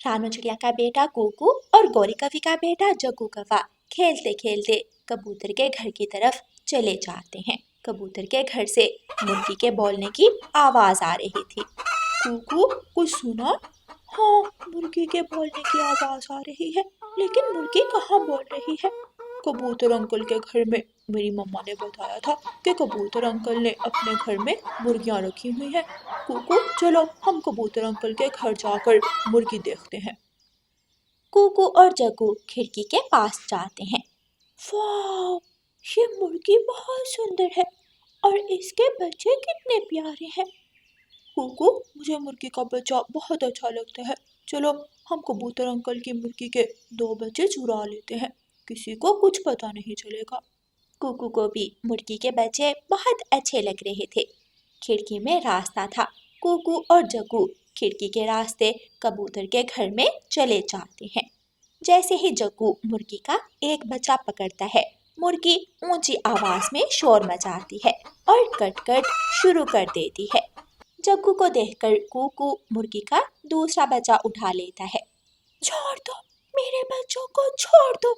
रानू चिड़िया का बेटा कुकू और गौरी कवि का बेटा जग्गू कौवा खेलते खेलते कबूतर के घर की तरफ चले जाते हैं। कबूतर के घर से मुर्गी के बोलने की आवाज आ रही थी। कुकू, कुछ सुना? हाँ, मुर्गी के बोलने की आवाज आ रही है, लेकिन मुर्गी कहाँ बोल रही है? कबूतर अंकल के घर में। मेरी मम्मा ने बताया था कि कबूतर अंकल ने अपने घर में मुर्गियाँ रखी हुई हैं। कुकू, चलो हम कबूतर अंकल के घर जाकर मुर्गी देखते हैं। कुकू और जग्गू खिड़की के पास जाते हैं। वाह, ये मुर्गी बहुत सुंदर है और इसके बच्चे कितने प्यारे हैं। कुकू, मुझे मुर्गी का बच्चा बहुत अच्छा लगता है। चलो हम कबूतर अंकल की मुर्गी के 2 बच्चे चुरा लेते हैं, किसी को कुछ पता नहीं चलेगा। कुकू को भी मुर्गी के बच्चे बहुत अच्छे लग रहे थे। खिड़की में रास्ता था। कुकू और जग्गू खिड़की के रास्ते कबूतर के घर में चले जाते हैं। जैसे ही जग्गू मुर्गी का एक बच्चा पकड़ता है, मुर्गी ऊंची आवाज में शोर मचाती है और कट-कट शुरू कर देती है। जग्गू को देखकर कुकू मुर्गी का दूसरा बच्चा उठा लेता है। छोड़ दो, मेरे बच्चों को छोड़ दो,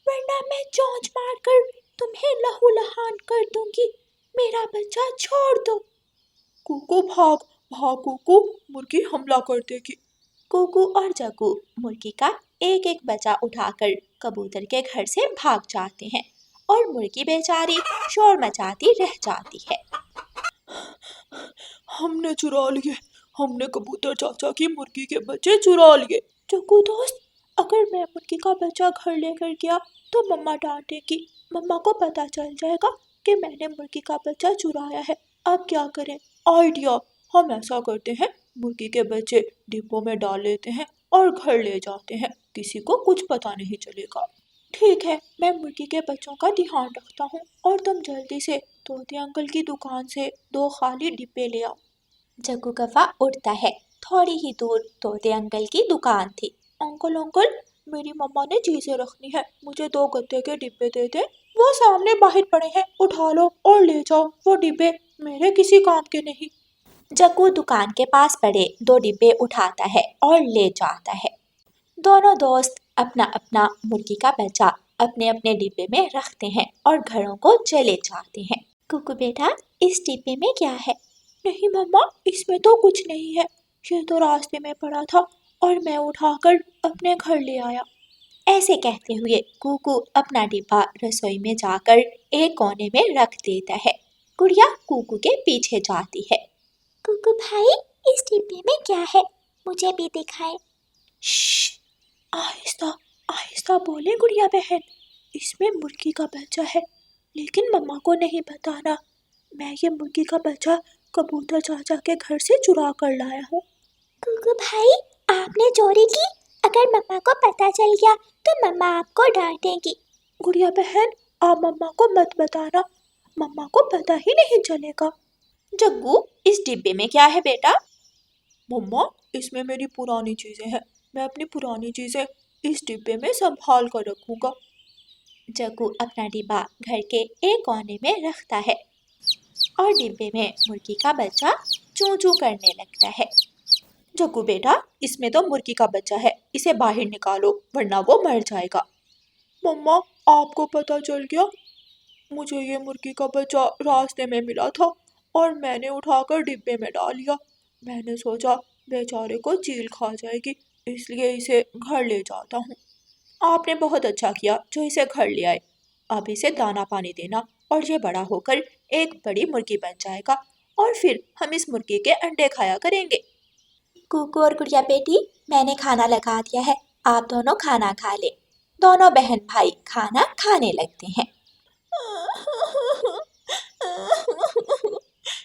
वरना मैं चोंच मारकर तुम्हें लहूलुहान कर दूंगी। मेरा बच्चा छोड़ दो। कुकू भाग, भाग कुकू, मुर्गी हमला कर देगी। कुकू और जग्गू मुर्गी का एक एक बच्चा उठाकर कबूतर के घर से भाग जाते हैं और मुर्गी बेचारी शोर मचाती रह जाती है। हमने चुरा लिए, हमने कबूतर चाचा की मुर्गी के बच्चे चुरा लिए। जग्गू दोस्त, अगर मैं मुर्गी का बच्चा घर लेकर गया तो मम्मा डांटेगी। मम्मा को पता चल जाएगा कि मैंने मुर्गी का बच्चा चुराया है। अब क्या करें? आइडिया, हम ऐसा करते हैं, मुर्गी के बच्चे डिब्बों में डाल लेते हैं और घर ले जाते हैं, किसी को कुछ पता नहीं चलेगा। ठीक है, मैं मुर्गी के बच्चों का ध्यान रखता हूँ और तुम जल्दी से तोते अंकल की दुकान से 2 खाली डिब्बे ले आओ। जग्गू कौवा उठता है। थोड़ी ही दूर तोते अंकल की दुकान थी। अंकल अंकल, मेरी मम्मा ने चीजें रखनी है, मुझे 2 गत्ते के डिब्बे दे दे। वो सामने बाहर पड़े हैं, उठा लो और ले जाओ। वो डिब्बे मेरे किसी काम के नहीं। जग्गू दुकान के पास पड़े 2 डिब्बे उठाता है और ले जाता है। दोनों दोस्त अपना अपना मुर्गी का बच्चा अपने अपने डिब्बे में रखते हैं और घरों को चले जाते हैं। कुकू बेटा, इस डिब्बे में क्या है? नहीं मम्मा, इसमें तो कुछ नहीं है, ये तो रास्ते में पड़ा था और मैं उठाकर अपने घर ले आया। ऐसे कहते हुए कुकू अपना डिब्बा रसोई में जाकर एक कोने में रख देता है। गुड़िया कुकू के पीछे जाती है। कुकू भाई, इस डिब्बे में क्या है? मुझे भी दिखाएं। श्श, आहिस्ता आहिस्ता बोले गुड़िया बहन, इसमें मुर्गी का बच्चा है, लेकिन मम्मा को नहीं बताना। मैं ये मुर्गी का बच्चा कबूतर चाचा के घर से चुरा कर लाया हूँ। कुकू भाई, आपने चोरी की? अगर मम्मा को पता चल गया तो मम्मा आपको डांटेगी। गुड़िया बहन, आप मम्मा को मत बताना, मम्मा को पता ही नहीं चलेगा। जग्गू, इस डिब्बे में क्या है बेटा? मम्मा, इसमें मेरी पुरानी चीजें हैं, मैं अपनी पुरानी चीजें इस डिब्बे में संभाल कर रखूंगा। जग्गू अपना डिब्बा घर के एक कोने में रखता है और डिब्बे में मुर्गी का बच्चा चूं चूं करने लगता है। जग्गू बेटा, इसमें तो मुर्गी का बच्चा है, इसे बाहर निकालो वरना वो मर जाएगा। मम्मा, आपको पता चल गया? मुझे ये मुर्गी का बच्चा रास्ते में मिला था और मैंने उठाकर डिब्बे में डाल लिया। मैंने सोचा बेचारे को चील खा जाएगी, इसलिए इसे घर ले जाता हूँ। आपने बहुत अच्छा किया जो इसे घर ले आए। अब इसे दाना पानी देना और ये बड़ा होकर एक बड़ी मुर्गी बन जाएगा और फिर हम इस मुर्गी के अंडे खाया करेंगे। कुकू और गुड़िया बेटी, मैंने खाना लगा दिया है, आप दोनों खाना खा ले। दोनों बहन भाई खाना खाने लगते हैं।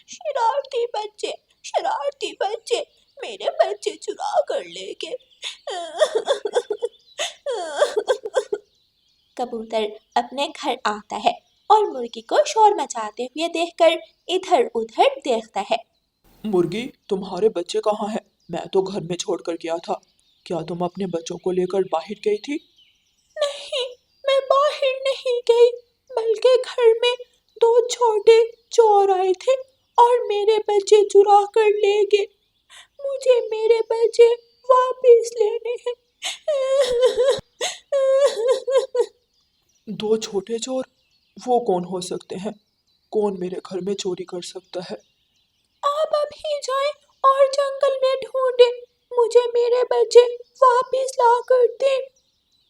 शरारती बच्चे, शरारती बच्चे, मेरे बच्चे चुरा कर ले गए। कबूतर अपने घर आता है और मुर्गी को शोर मचाते हुए देखकर इधर उधर देखता है। मुर्गी, तुम्हारे बच्चे कहाँ हैं? मैं तो घर में छोड़कर गया था, क्या तुम अपने बच्चों को लेकर बाहर गई थी? नहीं, मैं बाहर नहीं गई, बल्कि घर में 2 छोटे चोर आए थे और मेरे बच्चे चुरा कर ले गए। मुझे मेरे बच्चे वापस वापस लेने हैं। दो छोटे चोर, वो कौन हो सकते हैं? कौन मेरे घर में चोरी कर सकता है? आप अभी जाएं और जंगल में ढूंढें, मुझे मेरे बच्चे वापस ला कर दें।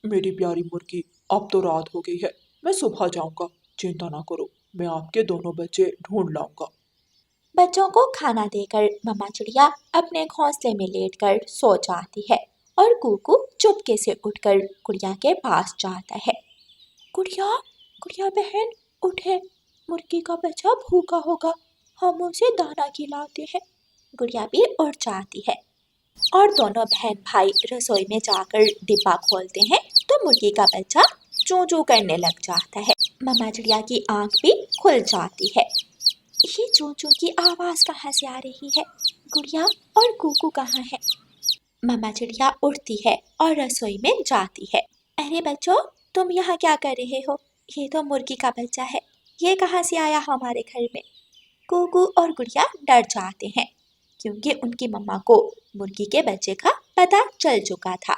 मेरी प्यारी मुर्गी, अब तो रात हो गई है, मैं सुबह जाऊंगा। चिंता ना करो, मैं आपके दोनों बच्चे ढूंढ लाऊंगा। बच्चों को खाना देकर मम्मा चिड़िया अपने घोंसले में लेटकर सो जाती है और कुकू चुपके से उठकर गुड़िया के पास जाता है। गुड़िया, गुड़िया बहन, उठे, मुर्गी का बच्चा भूखा होगा, हम उसे दाना खिलाते हैं। गुड़िया भी उठ जाती है और दोनों बहन भाई रसोई में जाकर डिब्बा खोलते हैं तो मुर्गी का बच्चा चूं चूं करने लग जाता है। मम्मा चिड़िया की आंख भी खुल जाती है। ये चूं चूं की आवाज कहाँ से आ रही है? गुड़िया और कुकू कहाँ है? मम्मा चिड़िया उठती है और रसोई में जाती है। अरे बच्चों, तुम यहाँ क्या कर रहे हो? ये तो मुर्गी का बच्चा है, ये कहाँ से आया हमारे घर में? कुकू और गुड़िया डर जाते हैं क्योंकि उनकी मम्मा को मुर्गी के बच्चे का पता चल चुका था।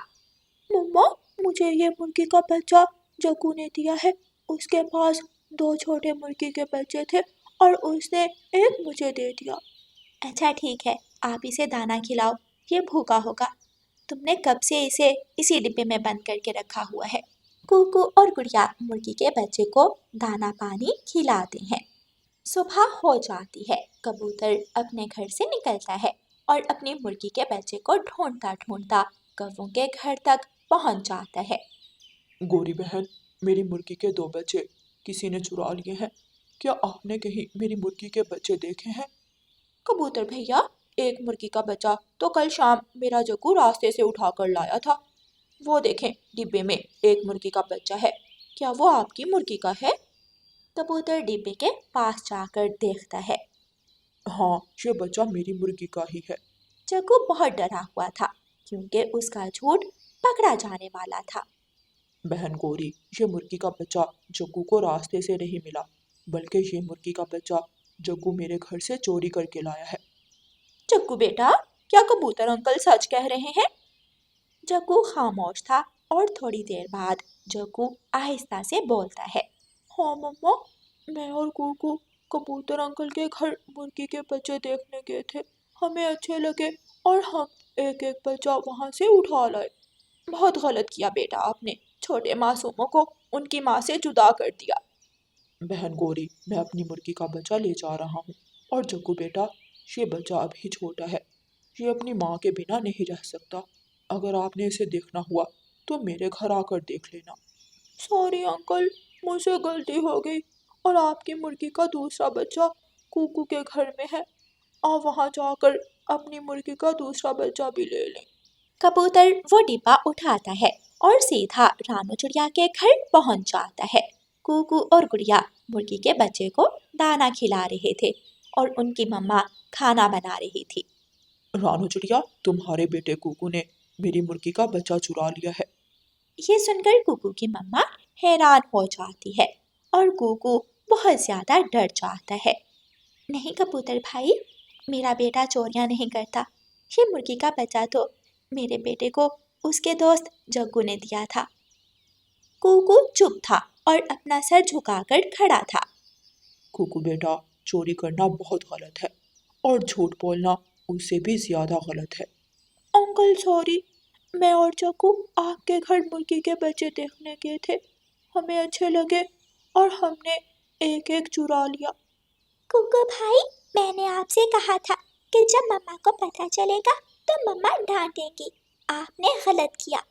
मम्मा, मुझे ये मुर्गी का बच्चा जग्गू ने दिया है। उसके पास दो छोटे मुर्गी के बच्चे थे और उसने एक मुझे दे दिया। अच्छा ठीक है, आप इसे दाना खिलाओ, ये भूखा होगा। तुमने कब से इसे इसी डिब्बे में बंद करके रखा हुआ है? कुकू और गुड़िया मुर्गी के बच्चे को दाना पानी खिलाते हैं। सुबह हो जाती है, कबूतर अपने घर से निकलता है और अपनी मुर्गी के बच्चे को ढूंढता ढूंढता कौवों के घर तक पहुंच जाता है। गोरी बहन, मेरी मुर्गी के दो बच्चे किसी ने चुरा लिए हैं। क्या आपने कहीं मेरी मुर्गी के बच्चे देखे हैं? कबूतर भैया, एक मुर्गी का बच्चा तो कल शाम मेरा जग्गू रास्ते से उठा कर लाया था। वो देखें, डिब्बे में एक मुर्गी का बच्चा है। क्या वो आपकी मुर्गी का है? कबूतर डिब्बे के पास जाकर देखता है। हाँ, ये बच्चा मेरी मुर्गी का ही है। जग्गू बहुत डरा हुआ था क्योंकि उसका झूठ पकड़ा जाने वाला था। बहन गोरी, ये मुर्गी का बच्चा जग्गू को रास्ते से नहीं मिला, बल्कि ये मुर्गी का बच्चा जग्गू मेरे घर से चोरी करके लाया है। जग्गू बेटा, क्या कबूतर अंकल सच कह रहे हैं? जग्गू खामोश था और थोड़ी देर बाद जग्गू आहिस्ता से बोलता है। हाँ मम्मा, मैं और कुकू कबूतर अंकल के घर मुर्गी के बच्चे देखने गए थे। हमें अच्छे लगे और हम एक एक बच्चा वहाँ से उठा लाए। बहुत गलत किया बेटा आपने, छोटे मासूमों को उनकी माँ से जुदा कर दिया। बहन गोरी, मैं अपनी मुर्गी का बच्चा ले जा रहा हूँ। और जग्गू बेटा, ये बच्चा अभी छोटा है, ये अपनी माँ के बिना नहीं रह सकता। अगर आपने इसे देखना हुआ तो मेरे घर आकर देख लेना। सॉरी अंकल, मुझसे गलती हो गई। और आपकी मुर्गी का दूसरा बच्चा कुकू के घर में है। आप वहाँ जाकर अपनी मुर्गी का दूसरा बच्चा भी ले लें। कबूतर वो डिब्बा उठाता है और सीधा रानू चिड़िया के घर पहुंच जाता है। कुकू और गुड़िया मुर्गी के बच्चे को दाना खिला रहे थे और उनकी मम्मा खाना बना रही थी। रानू चिड़िया, तुम्हारे बेटे कुकू ने मेरी मुर्गी का बच्चा चुरा लिया है। ये सुनकर कुकू की मम्मा हैरान हो जाती है और कुकू बहुत ज्यादा डर जाता है। नहीं कबूतर भाई, मेरा बेटा चोरियां नहीं करता। ये मुर्गी का बच्चा तो मेरे बेटे को उसके दोस्त जग्गू ने दिया था। कुकू चुप था और अपना सर झुकाकर खड़ा था। कुकू बेटा, चोरी करना बहुत गलत है और झूठ बोलना उससे भी ज्यादा गलत है। अंकल सॉरी, मैं और जग्गू आपके घर मुर्गी के बच्चे देखने गए थे। हमें अच्छे लगे और हमने एक एक चुरा लिया। कुकू भाई, मैंने आपसे कहा था कि जब मम्मा को पता चलेगा तो मम्मा डांटेंगी। आपने गलत किया।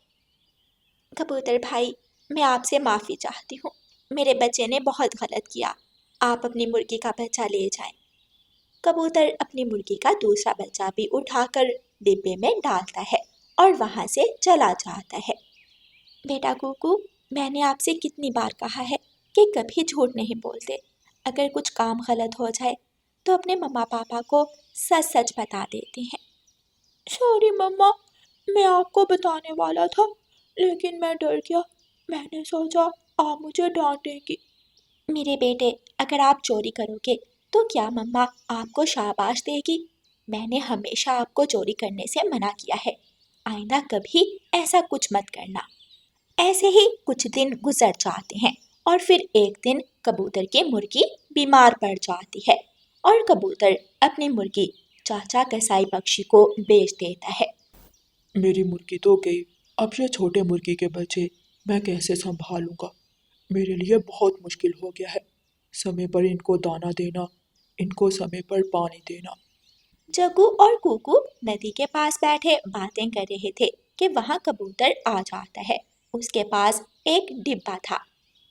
कबूतर भाई, मैं आपसे माफ़ी चाहती हूँ। मेरे बच्चे ने बहुत गलत किया। आप अपनी मुर्गी का बच्चा ले जाएं। कबूतर अपनी मुर्गी का दूसरा बच्चा भी उठाकर डिब्बे में डालता है और वहाँ से चला जाता है। बेटा कुकू, मैंने आपसे कितनी बार कहा है कि कभी झूठ नहीं बोलते। अगर कुछ काम गलत हो जाए तो अपने मम्मा पापा को सच सच बता देते हैं। सॉरी मम्मा, मैं आपको बताने वाला था लेकिन मैं डर गया। मैंने सोचा आप मुझे डांटेंगी। मेरे बेटे, अगर आप चोरी करोगे तो क्या मम्मा आपको शाबाश देगी? मैंने हमेशा आपको चोरी करने से मना किया है। आइंदा कभी ऐसा कुछ मत करना। ऐसे ही कुछ दिन गुजर जाते हैं और फिर एक दिन कबूतर की मुर्गी बीमार पड़ जाती है और कबूतर अपनी मुर्गी चाचा कसाई पक्षी को बेच देता है। मेरी मुर्गी तो गई, अब ये छोटे मुर्गी के बच्चे मैं कैसे संभालूंगा? मेरे लिए बहुत मुश्किल हो गया है। समय पर इनको दाना देना, इनको समय पर पानी देना। जग्गू और कुकू नदी के पास बैठे बातें कर रहे थे कि वहाँ कबूतर आ जाता है। उसके पास एक डिब्बा था।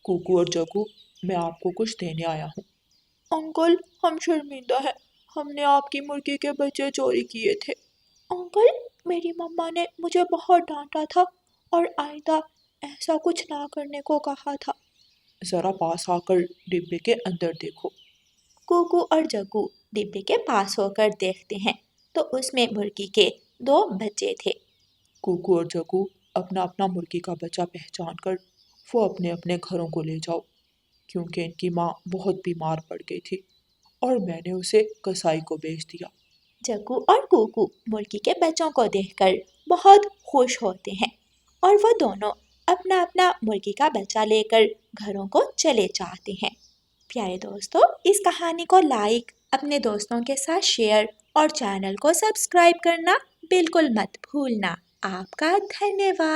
कुकू और जग्गू, मैं आपको कुछ देने आया हूँ। अंकल, हम शर्मिंदा हैं, हमने आपकी मुर्गी के बच्चे चोरी किए थे। अंकल, मेरी मम्मा ने मुझे बहुत डांटा था और आइंदा ऐसा कुछ ना करने को कहा था। जरा पास आकर डिब्बे के अंदर देखो। कुकू और जग्गू डिब्बे के पास होकर देखते हैं तो उसमें मुर्गी के 2 बच्चे थे। कुकू और जग्गू, अपना अपना मुर्गी का बच्चा पहचान कर वो अपने अपने घरों को ले जाओ, क्योंकि इनकी माँ बहुत बीमार पड़ गई थी और मैंने उसे कसाई को बेच दिया। जग्गू और कुकू मुर्गी के बच्चों को देखकर बहुत खुश होते हैं और वो दोनों अपना अपना मुर्गी का बच्चा लेकर घरों को चले जाते हैं। प्यारे दोस्तों, इस कहानी को लाइक, अपने दोस्तों के साथ शेयर और चैनल को सब्सक्राइब करना बिल्कुल मत भूलना। आपका धन्यवाद।